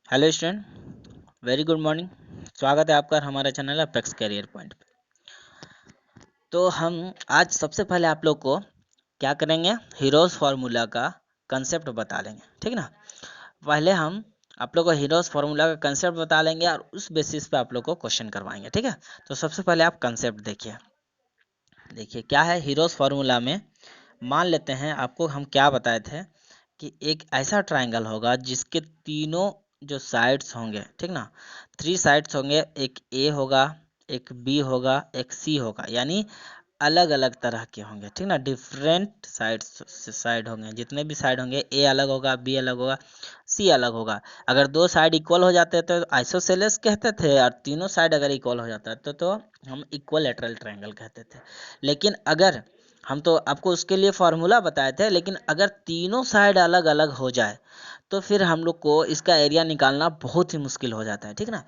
Hello student, very good morning. स्वागत है आपका हमारे चैनल अपेक्स करियर पॉइंट पे। तो हम आज सबसे पहले आप लोग को क्या करेंगे, हीरोज़ फार्मूला का कंसेप्ट बता लेंगे, ठीक ना। पहले हम आप लोग को हीरोज़ फार्मूला का कंसेप्ट बता लेंगे और उस बेसिस पे आप लोग को क्वेश्चन करवाएंगे, ठीक है। तो सबसे पहले आप कंसेप्ट देखिए। देखिए क्या है हीरोज़ फार्मूला में। मान लेते हैं आपको हम क्या बताए थे कि एक ऐसा ट्रायंगल होगा जिसके तीनों जो साइड्स होंगे, ठीक ना, 3 साइड्स होंगे। एक ए होगा, एक बी होगा, एक सी होगा, यानी अलग अलग तरह के होंगे, ठीक ना। डिफरेंट साइड होंगे, जितने भी साइड होंगे, ए अलग होगा, बी अलग होगा, सी अलग होगा। अगर दो साइड इक्वल हो जाते तो आइसोसेलेस कहते थे, और तीनों साइड अगर इक्वल हो जाता तो हम इक्वलेटरल ट्रायंगल कहते थे। लेकिन अगर हम तो आपको उसके लिए फॉर्मूला बताए थे, लेकिन अगर तीनों साइड अलग अलग हो जाए तो फिर हम लोग को इसका एरिया निकालना बहुत ही मुश्किल हो जाता है, ठीक ना।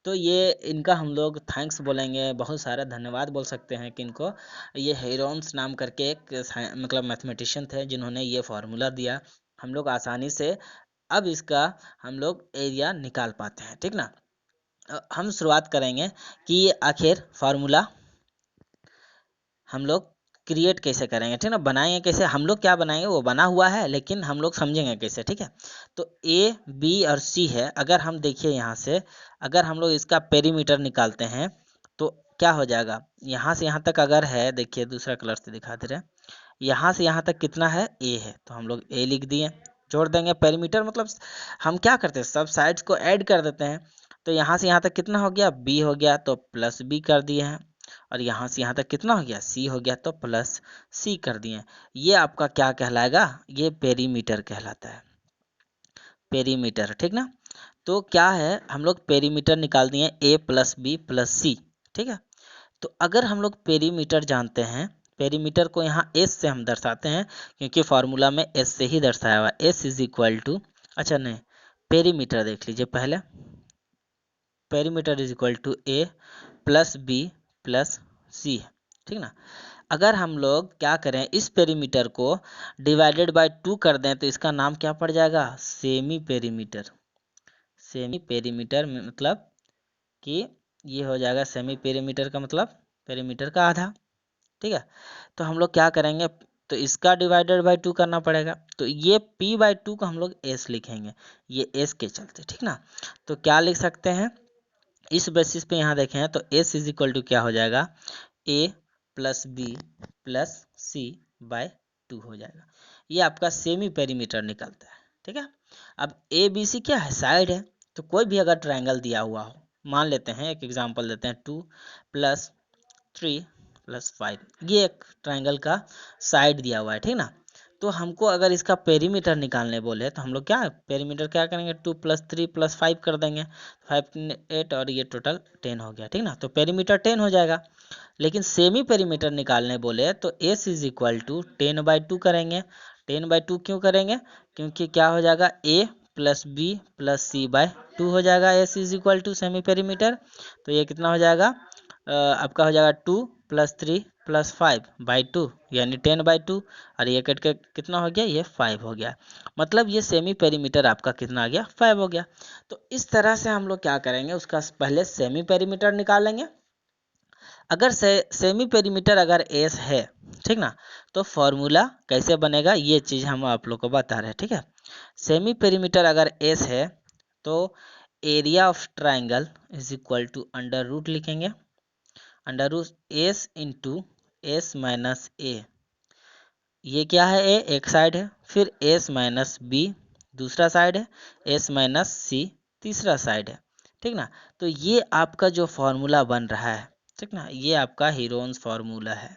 तो ये इनका हम लोग थैंक्स बोलेंगे, बहुत सारा धन्यवाद बोल सकते हैं कि इनको, ये हेरोन्स नाम करके एक मतलब मैथमेटिशियन थे जिन्होंने ये फार्मूला दिया। हम लोग आसानी से अब इसका हम लोग एरिया निकाल पाते हैं, ठीक ना। हम शुरुआत करेंगे कि आखिर फार्मूला हम लोग क्रिएट कैसे करेंगे, ठीक ना, बनाएंगे कैसे। हम लोग क्या बनाएंगे वो बना हुआ है, लेकिन हम लोग समझेंगे कैसे, ठीक है। तो ए बी और सी है। अगर हम देखिए यहाँ से, अगर हम लोग इसका पेरीमीटर निकालते हैं तो क्या हो जाएगा, यहाँ से यहाँ तक अगर है, देखिए दूसरा कलर से दिखा दे रहे हैं, यहाँ से यहाँ तक कितना है, ए है, तो हम लोग ए लिख दिए। जोड़ देंगे पेरीमीटर, मतलब हम क्या करते हैं, सब साइड्स को ऐड कर देते हैं। तो यहाँ से यहाँ तक कितना हो गया, बी हो गया, तो प्लस बी कर दिए हैं। और यहाँ से यहाँ तक कितना हो गया, सी हो गया, तो प्लस सी कर दिए। ये आपका क्या कहलाएगा, ये पेरीमीटर कहलाता है, पेरीमीटर, ठीक ना। तो क्या है, हम लोग पेरीमीटर निकाल दिए, ए प्लस बी प्लस सी, ठीक है। तो अगर हम लोग पेरीमीटर जानते हैं, पेरीमीटर को यहाँ एस से हम दर्शाते हैं, क्योंकि फार्मूला में एस से ही दर्शाया हुआ, एस इज इक्वल टू, अच्छा नहीं, पेरीमीटर देख लीजिए पहले। Perimeter is equal to A plus B plus C, ठीक ना। अगर हम लोग क्या करें, इस पेरीमीटर को डिवाइडेड बाय 2 कर दें तो इसका नाम क्या पड़ जाएगा, सेमी पेरीमीटर। सेमी पेरीमीटर मतलब कि ये हो जाएगा, सेमी पेरीमीटर का मतलब पेरीमीटर का आधा, ठीक है। तो हम लोग क्या करेंगे, तो इसका डिवाइडेड बाय 2 करना पड़ेगा, तो ये p बाई 2 को हम लोग s लिखेंगे, ये s के चलते, ठीक ना। तो क्या लिख सकते हैं, इस बेसिस पे यहाँ देखें तो s इज इक्वल टू क्या हो जाएगा, a plus B plus C by 2 हो जाएगा। ये आपका सेमी पेरीमीटर निकलता है, ठीक है। अब ए बी सी क्या है, साइड है। तो कोई भी अगर ट्रायंगल दिया हुआ हो, मान लेते हैं एक एग्जांपल देते हैं, 2 प्लस 3 प्लस 5, ये एक ट्रायंगल का साइड दिया हुआ है, ठीक ना। तो हमको अगर इसका पेरीमीटर निकालने बोले तो हम लोग क्या पेरीमीटर क्या करेंगे, 2 प्लस 3 प्लस 5 कर देंगे, 5 8 और ये टोटल 10 हो गया, ठीक ना। तो पेरीमीटर 10 हो जाएगा। लेकिन सेमी पेरीमीटर निकालने बोले तो एस इज इक्वल टू 10/2 करेंगे। 10/2 क्यों करेंगे, क्योंकि क्या हो जाएगा, A plus B plus C by 2 हो जाएगा, S is equal to semiperimeter. तो ये कितना हो जाएगा, आपका हो जाएगा 2 प्लस 3 प्लस 5/2 यानी 10/2, और ये कट के कितना हो गया, ये 5 हो गया। मतलब ये सेमी पेरीमीटर आपका कितना आ गया, 5 हो गया। तो इस तरह से हम लोग क्या करेंगे, उसका पहले सेमी पेरीमीटर निकालेंगे। अगर सेमी पेरीमीटर अगर एस है, ठीक ना, तो फॉर्मूला कैसे बनेगा ये चीज़ हम आप लोग को बता रहे हैं, ठीक है। सेमी पेरीमीटर अगर एस है तो area of triangle is equal to under root लिखेंगे, under root S into S minus A. ये क्या है, ए एक साइड है, फिर एस माइनस बी दूसरा साइड है, एस माइनस सी तीसरा साइड है, ठीक ना। तो ये आपका जो फॉर्मूला बन रहा है, ठीक ना, ये आपका हीरोन्स फार्मूला है,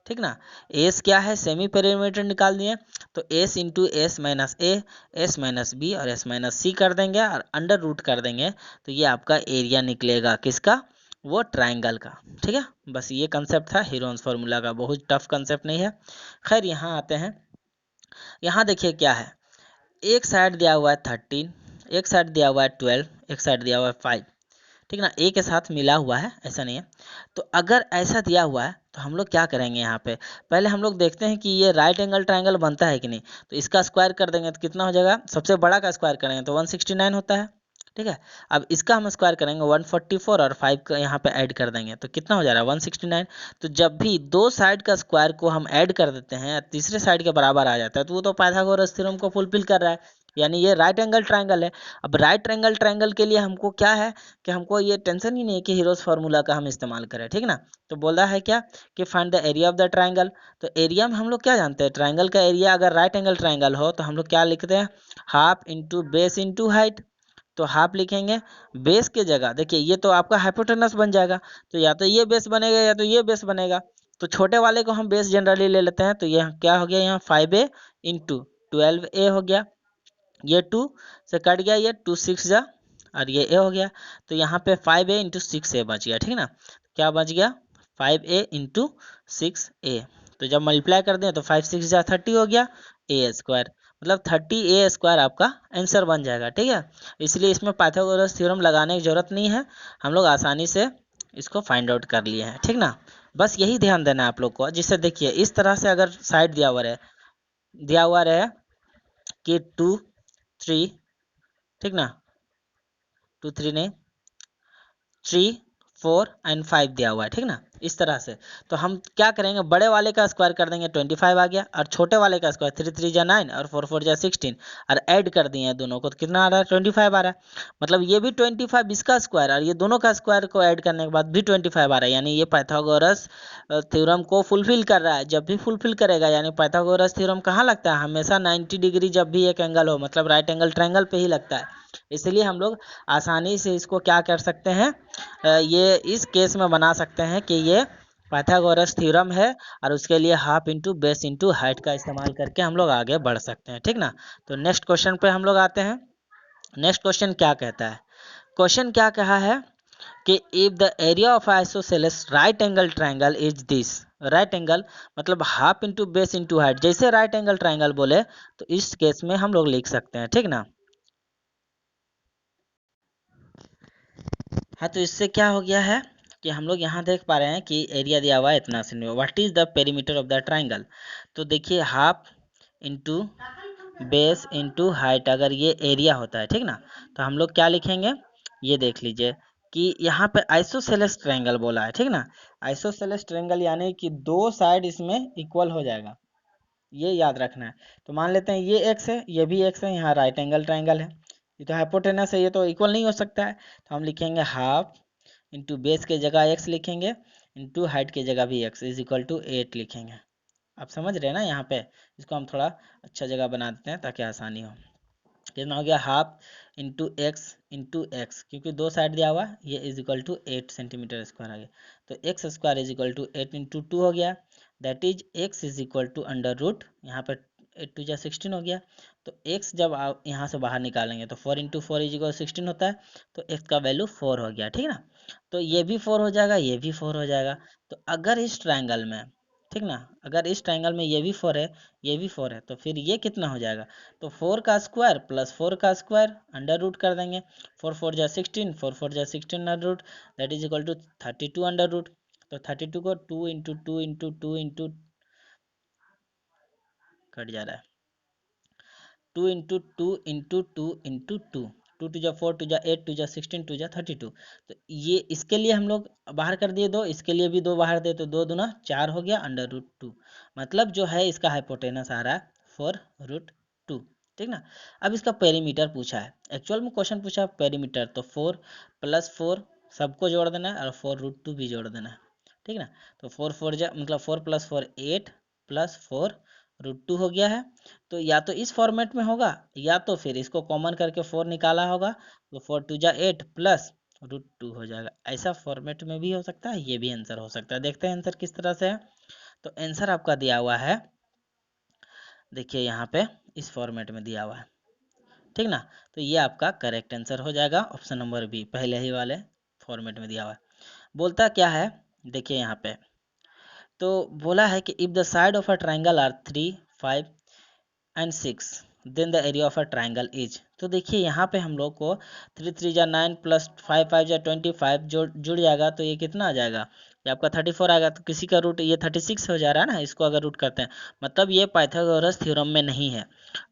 ठीक ना। एस क्या है, सेमी पेरीमीटर निकाल दिए, तो S into S minus A, S minus B और एस माइनस सी कर देंगे और अंडर रूट कर देंगे, तो ये आपका एरिया निकलेगा किसका, वो ट्राइंगल का, ठीक है। बस ये कंसेप्ट था हीरोन्स फार्मूला का, बहुत टफ कंसेप्ट नहीं है। खैर यहाँ आते हैं, यहाँ देखिए क्या है, एक साइड दिया हुआ है 13, एक साइड दिया हुआ है 12, एक साइड दिया हुआ है 5, ठीक ना, ए के साथ मिला हुआ है, ऐसा नहीं है। तो अगर ऐसा दिया हुआ है तो हम लोग क्या करेंगे, यहाँ पे पहले हम लोग देखते हैं कि ये राइट एंगल ट्रायंगल बनता है कि नहीं। तो इसका स्क्वायर कर देंगे तो कितना हो जाएगा, सबसे बड़ा का स्क्वायर करेंगे तो 169 होता है, ठीक है। अब इसका हम स्क्वायर करेंगे 144 और 5 का यहाँ पे ऐड कर देंगे तो कितना हो जा रहा है 169। तो जब भी दो साइड का स्क्वायर को हम ऐड कर देते हैं तीसरे साइड के बराबर आ जाता है तो वो तो पाइथागोरस थ्योरम को फुलफिल कर रहा है, यानी ये राइट एंगल ट्रायंगल है। अब राइट एंगल ट्रायंगल के लिए हमको क्या है कि हमको ये टेंशन ही नहीं है कि हीरोज फार्मूला का हम इस्तेमाल करें, ठीक ना। तो बोल रहा है क्या कि find the area of the triangle. तो एरिया में हम लोग क्या जानते हैं, ट्रायंगल का एरिया अगर राइट एंगल ट्रायंगल हो तो हम लोग क्या लिखते हैं, half into base into height. तो हाफ लिखेंगे, बेस के जगह देखिए ये तो आपका हाइपोटेनस बन जाएगा, तो या तो ये बेस बनेगा या तो ये बेस बनेगा। तो छोटे वाले को हम बेस जनरली ले लेते हैं, तो यह क्या हो गया यहाँ 5a इंटू 12a हो गया, ये 2 से कट गया, ये 2 6 जा और ये a हो गया। तो यहाँ पे 5a इंटू 6a बच गया, ठीक ना। क्या बच गया 5a इंटू 6a। तो जब मल्टीप्लाई कर दें तो 5 6 जा 30 हो गया a स्क्वायर, मतलब 30a स्क्वायर आपका आंसर बन जाएगा, ठीक है। इसलिए इसमें पाइथागोरस थ्योरम लगाने की जरूरत नहीं है, हम लोग आसानी से इसको फाइंड आउट कर लिए हैं, ठीक ना। बस यही ध्यान देना है आप लोग को, जिससे देखिए इस तरह से अगर साइड दिया हुआ रहे कि 2 3, ठीक ना, 2 3 नहीं 3 4 एंड 5 दिया हुआ है, ठीक ना, इस तरह से। तो हम क्या करेंगे, बड़े वाले का स्क्वायर कर देंगे 25 आ गया, और छोटे वाले का स्क्वायर 3 3 जा 9 और 4 4 जा 16, और ऐड कर दिए हैं दोनों को तो कितना आ रहा है 25 आ रहा है। मतलब ये भी 25 इसका स्क्वायर और ये दोनों का स्क्वायर को ऐड करने के बाद भी 25 आ रहा है, यानी ये पाइथागोरस थ्योरम को फुलफिल कर रहा है। जब भी फुलफिल करेगा यानी पाइथागोरस थ्योरम कहाँ लगता है, हमेशा 90 डिग्री जब भी एक एंगल हो, मतलब राइट एंगल ट्रायंगल पे ही लगता है। इसलिए हम लोग आसानी से इसको क्या कर सकते हैं, ये इस केस में बना सकते हैं कि ये पाइथागोरस थ्योरम है, और उसके लिए half into base into height का इस्तेमाल करके हम लोग आगे बढ़ सकते हैं, ठीक ना। तो नेक्स्ट क्वेश्चन पे हम लोग आते हैं। नेक्स्ट क्वेश्चन क्या कहता है, क्वेश्चन क्या कहा है कि if the area of isosceles right angle triangle is this. Right angle मतलब half into base into height, जैसे राइट एंगल ट्रायंगल बोले तो इस केस में हम लोग लिख सकते हैं, ठीक ना। हाँ, तो इससे क्या हो गया है कि हम लोग यहाँ देख पा रहे हैं कि एरिया दिया हुआ है इतना से, what is the perimeter of the triangle. तो देखिए half into base into height अगर ये एरिया होता है, ठीक ना, तो हम लोग क्या लिखेंगे, ये देख लीजिए कि यहाँ पे आइसोसेलेस ट्रायंगल बोला है, ठीक ना। आइसोसेलेस ट्रायंगल यानी कि दो साइड इसमें इक्वल हो जाएगा, ये याद रखना है। तो मान लेते हैं ये एक्स है ये भी एक्स है, यहाँ राइट एंगल ट्रायंगल है, ये तो हाइपोटेनस है, ये तो इक्वल नहीं हो सकता है। तो हम लिखेंगे हाफ इंटू बेस के जगह एक्स लिखेंगे, इंटू हाइट की जगह भी एक्स इज इक्वल टू 8 लिखेंगे। आप समझ रहे हैं ना, यहाँ पे इसको हम थोड़ा अच्छा जगह बना देते हैं ताकि आसानी हो। कितना हो गया हाफ इंटू एक्स क्योंकि दो साइड दिया हुआ ये is equal to 8 centimetre square आ गया। तो X square is equal to 8 into 2 हो गया, that is X is equal to under root, यहाँ पर 8 2 जा 16 हो गया। तो एक्स जब आप यहाँ से बाहर निकालेंगे तो 4 इंटू 4 इज इक्वल 16 होता है, तो एक्स का वैल्यू 4 हो गया, ठीक ना। तो ये भी 4 हो जाएगा, ये भी 4 हो जाएगा। तो अगर इस ट्रायंगल में, ठीक ना, अगर इस ट्रायंगल में ये भी 4 है ये भी 4 है तो फिर ये कितना हो जाएगा, तो 4 का स्क्वायर प्लस 4 का स्क्वायर अंडर रूट कर देंगे, 4 4 जा 16 4 4 जा 16 under root, that is equal to 32 under root. तो 32 को 2 इंटू 2 इंटू 2 इंटू कट जा रहा है 2 इंटू 2 इंटू 2 इंटू 2, 2 टू जा 4 टू जा 8 टू जा 16 टू जा 32। तो ये इसके लिए हम लोग बाहर कर दिए दो, इसके लिए भी दो बाहर दे तो 2 दूना 4 हो गया अंडर रूट 2, मतलब जो है इसका हाइपोटेनस आ रहा है 4√2, ठीक ना। अब इसका पेरीमीटर पूछा है, एक्चुअल में क्वेश्चन पूछा है पेरीमीटर, तो 4 प्लस 4 सबको जोड़ देना है और 4√2 भी जोड़ देना है, ठीक ना। तो 4 4 जा मतलब 4 प्लस 4 8 प्लस 4√2 हो गया है। तो या तो इस फॉर्मेट में होगा या तो फिर इसको कॉमन करके 4 निकाला होगा, तो 4 2 जा 8 प्लस √2 हो जाएगा। ऐसा फॉर्मेट में भी हो सकता है, ये भी आंसर हो सकता है। देखते हैं आंसर किस तरह से है। तो आंसर आपका दिया हुआ है, देखिए यहाँ पे इस फॉर्मेट में दिया हुआ है, ठीक ना। तो ये आपका करेक्ट आंसर हो जाएगा, ऑप्शन नंबर बी पहले ही वाले फॉर्मेट में दिया हुआ है। बोलता क्या है, देखिए यहाँ पे तो बोला है कि if the side of a triangle are 3 5 and 6 then the area of a triangle is. तो देखिए यहाँ पे हम लोग को 3 3 जा 9 प्लस 5 5 जा 25 जुड़ जाएगा, तो ये कितना आ जाएगा ये आपका 34 आएगा, तो किसी का रूट ये 36 हो जा रहा है ना, इसको अगर रूट करते हैं मतलब ये पाइथागोरस थ्योरम में नहीं है।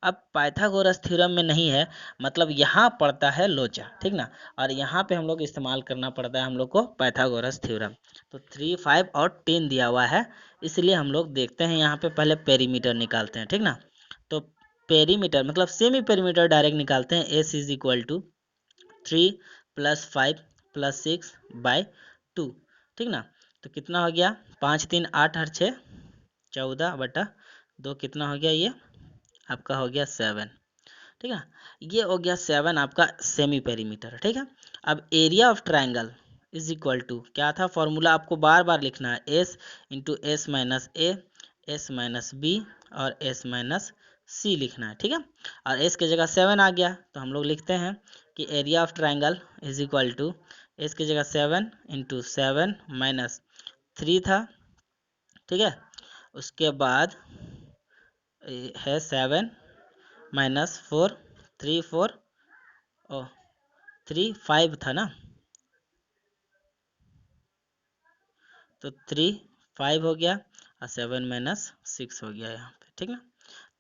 अब पाइथागोरस थ्योरम में नहीं है मतलब यहाँ पड़ता है लोचा, ठीक ना, और यहाँ पे हम लोग इस्तेमाल करना पड़ता है हम लोग को पाइथागोरस थ्योरम। तो 3, 5 और 10 दिया हुआ है, इसलिए हम लोग देखते हैं यहाँ पे पहले पेरीमीटर निकालते हैं, ठीक ना। तो पेरीमीटर मतलब सेमी पेरीमीटर डायरेक्ट निकालते हैं। S is equal to 3 + 5 + 6 by 2, ठीक ना। तो कितना हो गया, 5 3 8 और 6 14/2, कितना हो गया, ये आपका हो गया 7, ठीक है। ये हो गया 7 आपका सेमी पेरीमीटर, ठीक है। अब area of triangle is equal to क्या था, फॉर्मूला आपको बार बार लिखना है, S into S minus A, S minus B और एस माइनस सी लिखना है, ठीक है। और एस की जगह 7 आ गया, तो हम लोग लिखते हैं कि area of triangle is equal to S की जगह 7 इंटू 7 माइनस 3 था, ठीक है। उसके बाद है 7 माइनस 4, 3 4 ओ 3 5 था ना, तो 3 5 हो गया और 7 माइनस 6 हो गया यहाँ पे, ठीक ना।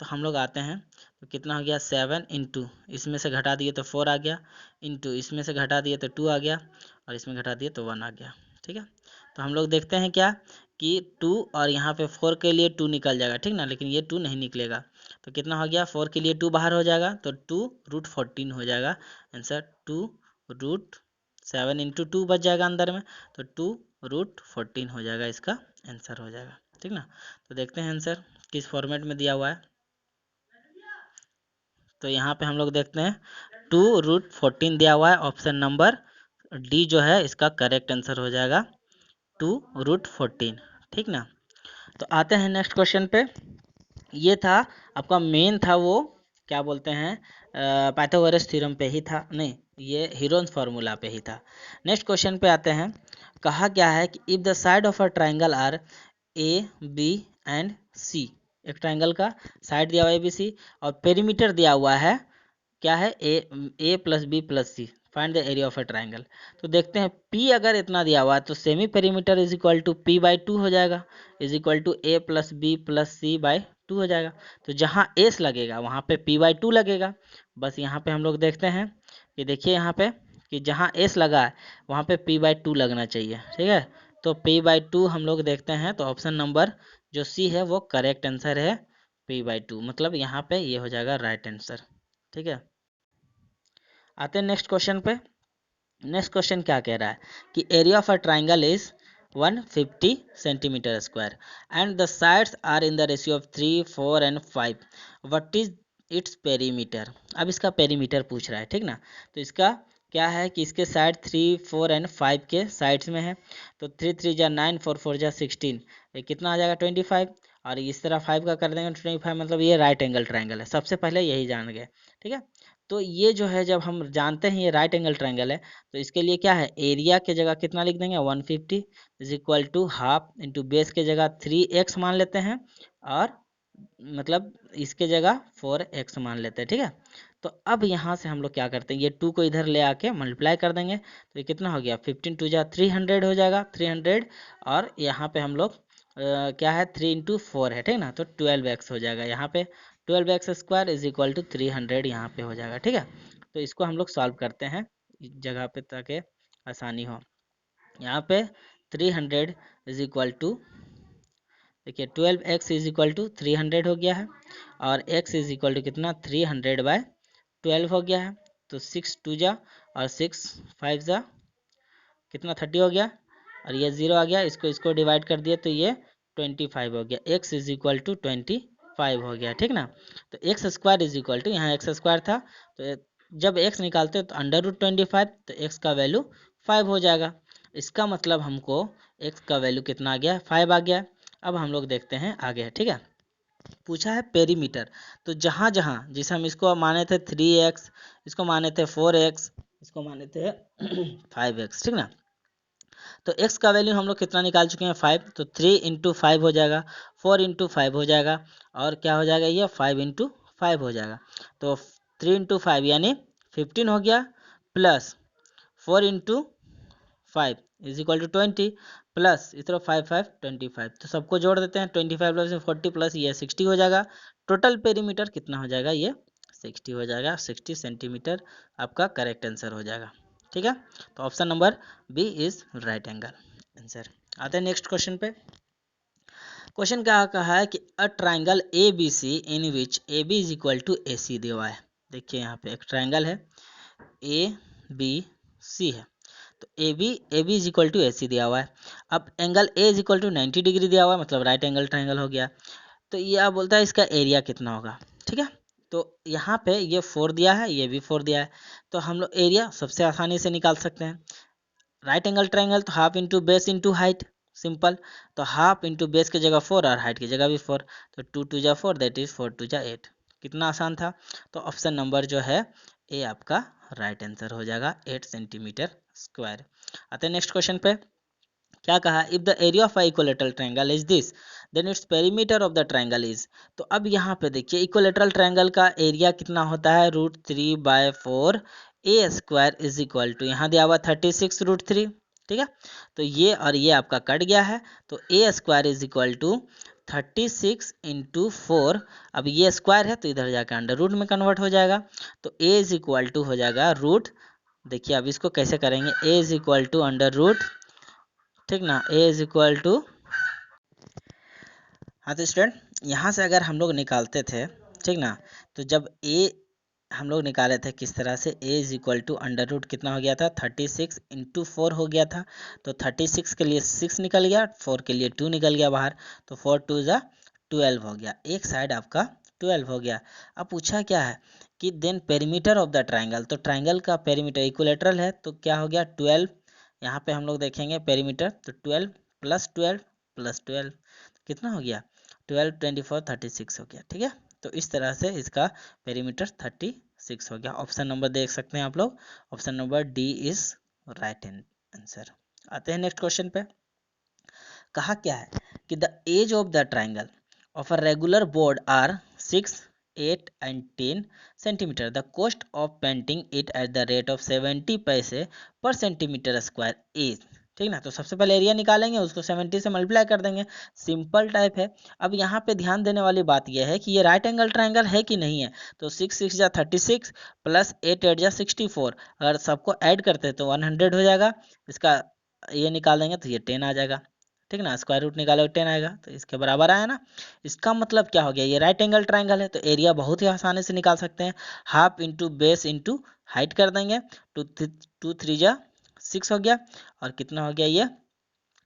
तो हम लोग आते हैं, तो कितना हो गया, 7 इंटू इसमें से घटा दिए तो 4 आ गया, इंटू इसमें से घटा दिए तो 2 आ गया, और इसमें घटा दिए तो 1 आ गया, ठीक है। तो हम लोग देखते हैं क्या कि 2 और यहाँ पे 4 के लिए 2 निकल जाएगा, ठीक ना, लेकिन ये 2 नहीं निकलेगा। तो कितना हो गया, 4 के लिए 2 बाहर हो जाएगा, तो 2√14 हो जाएगा आंसर। 2√7 इंटू 2 बच जाएगा अंदर में, तो 2√14 हो जाएगा, इसका आंसर हो जाएगा, ठीक ना। तो देखते हैं आंसर किस फॉर्मेट में दिया हुआ है। तो यहाँ पे हम लोग देखते हैं 2√14 दिया हुआ है, ऑप्शन नंबर डी जो है इसका करेक्ट आंसर हो जाएगा 2√14, ठीक ना। तो आते हैं नेक्स्ट क्वेश्चन पे। ये था आपका मेन था, वो क्या बोलते हैं पाइथागोरस थ्योरम पे ही था, नहीं ये हीरोन्स फार्मूला पे ही था। नेक्स्ट क्वेश्चन पे आते हैं। कहा क्या है कि if the side of a triangle are A B and C, एक ट्राइंगल का साइड दिया हुआ है ABC और पेरीमीटर दिया हुआ है क्या है, A plus B plus C, find the area of a triangle. तो देखते हैं P अगर इतना दिया हुआ है तो semi perimeter is equal to P/2 हो जाएगा, is equal to A + B + C/2 हो जाएगा। तो जहाँ S लगेगा वहाँ पे P/2 लगेगा। बस यहाँ पे हम लोग देखते हैं कि देखिए यहाँ पे कि जहाँ S लगा है वहाँ पे P/2 लगना चाहिए, ठीक है। तो P/2 हम लोग देखते हैं, तो ऑप्शन नंबर जो C है वो करेक्ट आंसर है, P/2 मतलब यहाँ पे ये हो जाएगा राइट आंसर, ठीक है। आते हैं नेक्स्ट क्वेश्चन पे। नेक्स्ट क्वेश्चन क्या कह रहा है कि area of a triangle is 150 centimetre square and the sides are in the ratio of 3, 4 and 5, what is its perimeter. अब इसका पेरीमीटर पूछ रहा है, ठीक ना। तो इसका क्या है कि इसके साइड 3, 4 एंड 5 के साइड्स में है, तो 3 3 जा 9, 4 4 जा 16, ये कितना आ जाएगा 25, और इस तरह 5 का कर देंगे 25, मतलब ये राइट एंगल ट्राइंगल है। सबसे पहले यही जान गए, ठीक है। तो ये जो है जब हम जानते हैं ये राइट एंगल ट्राइंगल है, तो इसके लिए क्या है, एरिया के जगह कितना लिख देंगे 150 is equal to half into base के जगह 3x मान लेते हैं, और मतलब इसके जगह 4x मान लेते हैं, ठीक है। तो अब यहाँ से हम लोग क्या करते हैं, ये 2 को इधर ले आके मल्टीप्लाई कर देंगे, तो ये कितना हो गया 15 2 जा 300 हो जाएगा 300, और यहाँ पे हम लोग क्या है 3 इंटू 4 है, ठीक ना, तो 12x हो जाएगा यहाँ पे, 12x² इज इक्वल टू 300 यहाँ पे हो जाएगा, ठीक है। तो इसको हम लोग सॉल्व करते हैं इस जगह पे ताकि आसानी हो। यहाँ पे 300 इज इक्वल टू, देखिए 12x इज इक्वल टू 300 हो गया है, और x इज इक्वल टू कितना 300/12 हो गया है, तो 6 2 जा और 6 5 जा कितना 30 हो गया, और ये 0 आ गया, इसको इसको डिवाइड कर दिया तो ये 25 हो गया, x इज इक्वल टू 25 हो गया, ठीक ना। तो x² इज इक्वल टू, यहाँ x² था, तो जब x निकालते तो √25, तो x का वैल्यू 5 हो जाएगा। इसका मतलब हमको x का वैल्यू कितना आ गया 5 आ गया। अब हम लोग देखते हैं आगे, ठीक है। पूछा है पेरीमीटर, तो जहाँ जहाँ जैसे हम इसको माने थे 3x, इसको माने थे 4x, इसको माने थे 5x, ठीक ना। तो x का वैल्यू हम लोग कितना निकाल चुके हैं 5, तो 3 इंटू 5 हो जाएगा, 4 इंटू 5 हो जाएगा, और क्या हो जाएगा ये 5 इंटू 5 हो जाएगा। तो 3 इंटू 5 यानी 15 हो गया, plus 4 into 5 is equal to 20, plus इस तरफ 5 5 25, तो सबको जोड़ देते हैं। 25 प्लस 40 प्लस ये 60 हो जाएगा। टोटल पेरीमीटर कितना हो जाएगा, ये 60 हो जाएगा। 60 सेंटीमीटर आपका करेक्ट आंसर हो जाएगा। ठीक है, तो option number B is right angle answer. आते हैं नेक्स्ट क्वेश्चन पे। क्वेश्चन क्या कहा है कि a triangle A B C in which A B is equal to A C दिया हुआ है। देखिए यहाँ पे एक ट्राइंगल है, ए बी सी है, तो A B is equal to A C दिया हुआ है। अब angle A is equal to 90 degree दिया हुआ है, मतलब राइट एंगल ट्राइंगल हो गया। तो ये आप बोलता है इसका एरिया कितना होगा। ठीक है, तो यहाँ पे ये 4 दिया है, ये भी 4 दिया है, तो हम लोग एरिया सबसे आसानी से निकाल सकते हैं। राइट एंगल ट्राइंगल तो half into base into height, simple. तो हाफ इंटू बेस की जगह 4 और हाइट की जगह भी 4, तो 2 2 जा 4, दैट इज 4 2 जा 8। कितना आसान था। तो ऑप्शन नंबर जो है ए आपका राइट आंसर हो जाएगा, 8 सेंटीमीटर स्क्वायर। आते हैं नेक्स्ट क्वेश्चन पे। क्या कहा, if the area of equilateral triangle is this then its perimeter of the triangle is. तो अब यहाँ पे देखिए इक्विलेटरल ट्रायंगल का एरिया कितना होता है, √3/4 ए स्क्वायर इज इक्वल टू, यहाँ दिया हुआ 36 √3। ठीक है, तो ये और ये आपका कट गया है, तो A square is equal to 36 into 4। अब ये स्क्वायर है तो इधर जाकर अंडर रूट में कन्वर्ट हो जाएगा, तो ए इज इक्वल टू हो जाएगा रूट। देखिए अब इसको कैसे करेंगे, A is equal to under root, ठीक ना, ए इज इक्वल टू। हाँ तो स्टूडेंट यहाँ से अगर हम लोग निकालते थे, ठीक ना, तो जब ए हम लोग निकाले थे किस तरह से, A is equal to under root कितना हो गया था, 36 इंटू 4 हो गया था। तो 36 के लिए 6 निकल गया, 4 के लिए 2 निकल गया बाहर, तो 4 2 जा 12 हो गया। एक साइड आपका 12 हो गया। अब पूछा क्या है कि then perimeter of the triangle, तो ट्राइंगल का पेरीमीटर इक्विलेटरल है तो क्या हो गया 12। यहाँ पे हम लोग देखेंगे पेरीमीटर, तो 12 प्लस 12 प्लस 12 कितना हो गया, 12 24 36 हो गया। ठीक है, तो इस तरह से इसका पेरीमीटर 36 हो गया। ऑप्शन नंबर देख सकते हैं आप लोग, option number D is right answer. आते हैं नेक्स्ट क्वेश्चन पे। कहा क्या है कि the edge of the triangle of a regular board are 6 8 and 10 centimetre, the cost of painting it at the rate of 70 paise पर सेंटीमीटर स्क्वायर इज। ठीक ना, तो सबसे पहले एरिया निकालेंगे, उसको 70 से मल्टीप्लाई कर देंगे, सिंपल टाइप है। अब यहाँ पे ध्यान देने वाली बात यह है कि ये राइट एंगल ट्राइंगल है कि नहीं है। तो 6 6 जा 36 प्लस 8 8 जा 64, अगर सबको ऐड करते हैं तो 100 हो जाएगा। इसका ये निकाल देंगे तो ये 10 आ जाएगा। ठीक ना, स्क्वायर रूट निकालोगे 10 आएगा, तो इसके बराबर आया ना। इसका मतलब क्या हो गया, ये राइट एंगल ट्राइंगल है तो एरिया बहुत ही आसानी से निकाल सकते हैं। Half into base into height कर देंगे, 2 3 जा 6 हो गया, और कितना हो गया ये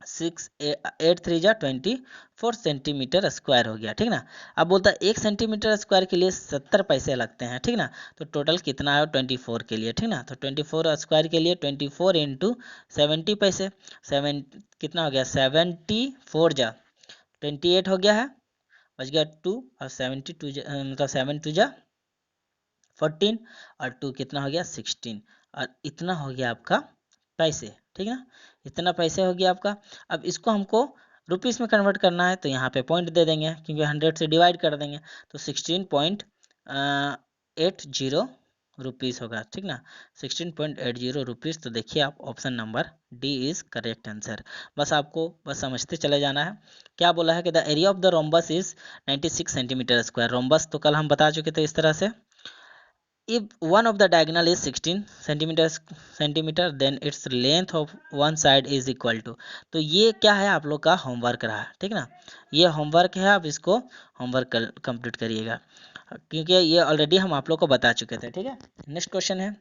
6 8 3 जा 24 सेंटीमीटर स्क्वायर हो गया। ठीक ना, अब बोलता है 1 सेंटीमीटर स्क्वायर के लिए 70 पैसे लगते हैं। ठीक ना, तो टोटल कितना है 24 के लिए। ठीक ना, तो 24 स्क्वायर के लिए 24 इंटू 70 पैसे, 7 कितना हो गया 74 जा 28 हो गया है, बच गया 2 और 72 मतलब 7 2 जा 14 और 2 कितना हो गया 16, और इतना हो गया आपका पैसे। ठीक है ना, इतना पैसे हो गया आपका। अब इसको हमको रुपीस में कन्वर्ट करना है, तो यहाँ पे पॉइंट दे देंगे क्योंकि 100 से डिवाइड कर देंगे, तो 16.80 रुपीस होगा। ठीक ना, 16.80 रुपीस। तो देखिए आप option number D is correct answer. बस आपको बस समझते चले जाना है। क्या बोला है कि the area of the rhombus is 96 centimetre square. Rhombus तो कल हम बता चुके थे इस तरह से, if one of the diagonal is 16 centimetre then its length of one side is equal to। तो ये क्या है आप लोग का होमवर्क रहा। ठीक ना, ये होमवर्क है, आप इसको होमवर्क कंप्लीट करिएगा क्योंकि ये ऑलरेडी हम आप लोग को बता चुके थे। ठीक है, नेक्स्ट क्वेश्चन है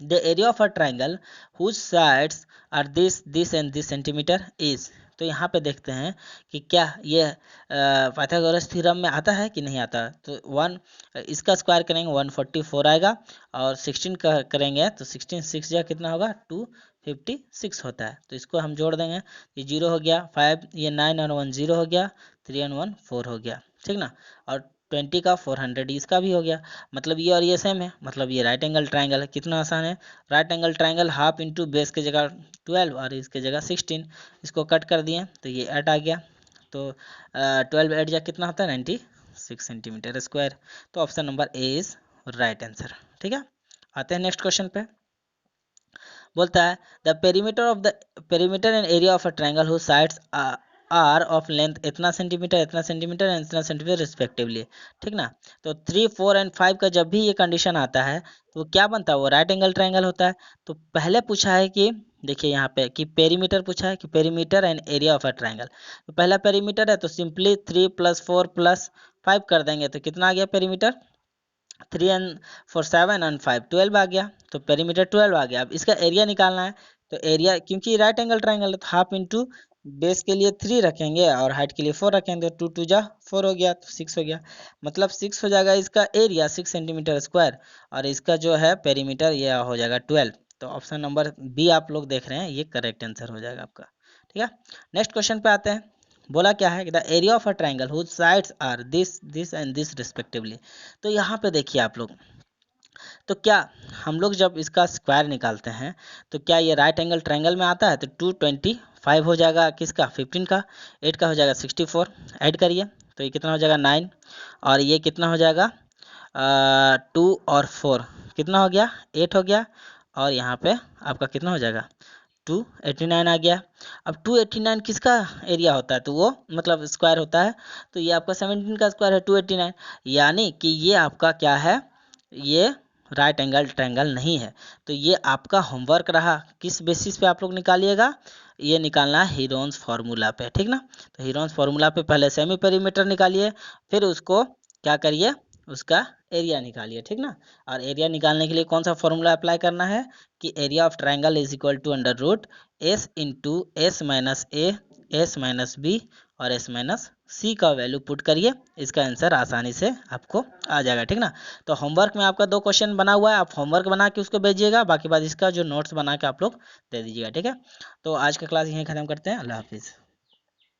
the area of a triangle whose sides are this and this centimetre is. तो यहाँ पे देखते हैं कि क्या ये पाइथागोरस थ्योरम में आता है कि नहीं आता। तो इसका स्क्वायर करेंगे 144 आएगा, और 16 का करेंगे तो 16 6 जा कितना होगा 256 होता है। तो इसको हम जोड़ देंगे, ये 0 हो गया, 5 ये 9 और 1 0 हो गया, 3 और 1 4 हो गया। ठीक ना, और 20 का 400 इसका भी हो गया। मतलब ये और ये सेम है, मतलब ये राइट एंगल ट्राइंगल है। कितना आसान है, right angle triangle half into base की जगह 12 और इसके जगह 16, इसको कट कर दिए तो ये 8 आ गया। तो 12 8 जा कितना होता है 96 सेंटीमीटर स्क्वायर। तो option number A is right answer. ठीक है, आते हैं नेक्स्ट क्वेश्चन पे। बोलता है the perimeter and area of a triangle whose sides are of length इतना सेंटीमीटर एंड इतना सेंटीमीटर रिस्पेक्टिवली, ठीक ना। तो 3, 4 एंड 5 का जब भी ये कंडीशन आता है तो क्या बनता है, वो राइट एंगल ट्रायंगल होता है। तो पहले पूछा है कि देखिए यहाँ पे कि पेरीमीटर पूछा है कि perimeter and area of a triangle. तो पहला पेरीमीटर है तो सिंपली 3 + 4 + 5 कर देंगे तो कितना आ गया पेरीमीटर, 3 एंड 4 7 एंड 5 12 आ गया। तो पेरीमीटर 12 आ गया। अब इसका एरिया निकालना है तो एरिया क्योंकि राइट एंगल ट्रायंगल है तो हाफ इंटू बेस के लिए 3 रखेंगे और हाइट के लिए 4 रखेंगे तो 2 2 जा 4 हो गया तो 6 हो गया। मतलब 6 हो जाएगा इसका एरिया 6 सेंटीमीटर स्क्वायर और इसका जो है पेरीमीटर ये हो जाएगा 12। तो ऑप्शन नंबर बी आप लोग देख रहे हैं ये करेक्ट आंसर हो जाएगा आपका, ठीक है। नेक्स्ट क्वेश्चन पे आते हैं। बोला क्या है कि the area of a triangle whose sides are this and this respectively. तो यहाँ पे देखिए आप लोग, तो क्या हम लोग जब इसका स्क्वायर निकालते हैं तो क्या ये राइट एंगल ट्रायंगल में आता है तो 225 हो जाएगा किसका 15 का, 8 का हो जाएगा 64, ऐड करिए तो ये कितना हो जाएगा 9 और ये कितना हो जाएगा 2 और 4 कितना हो गया 8 हो गया और यहाँ पे आपका कितना हो जाएगा 289 आ गया। अब 289 किसका एरिया होता है तो वो मतलब स्क्वायर होता है तो ये आपका 17 का स्क्वायर है 289, यानी कि ये आपका क्या है, ये राइट एंगल ट्रायंगल नहीं है। तो ये आपका होमवर्क रहा, किस बेसिस पे आप लोग निकालिएगा, ये निकालना है हीरोन्स फार्मूला पे, ठीक ना। तो हीरोन्स फार्मूला पे पहले सेमी पेरीमीटर निकालिए फिर उसको क्या करिए उसका एरिया निकालिए, ठीक ना। और एरिया निकालने के लिए कौन सा फॉर्मूला अप्लाई करना है कि area of triangle is equal to under root S into S minus A S minus B और एस माइनस सी का वैल्यू पुट करिए, इसका आंसर आसानी से आपको आ जाएगा, ठीक ना। तो होमवर्क में आपका 2 क्वेश्चन बना हुआ है, आप होमवर्क बना के उसको भेजिएगा, बाकी बात इसका जो नोट्स बना के आप लोग दे दीजिएगा, ठीक है। तो आज का क्लास यहीं ख़त्म करते हैं, अल्लाह हाफिज़।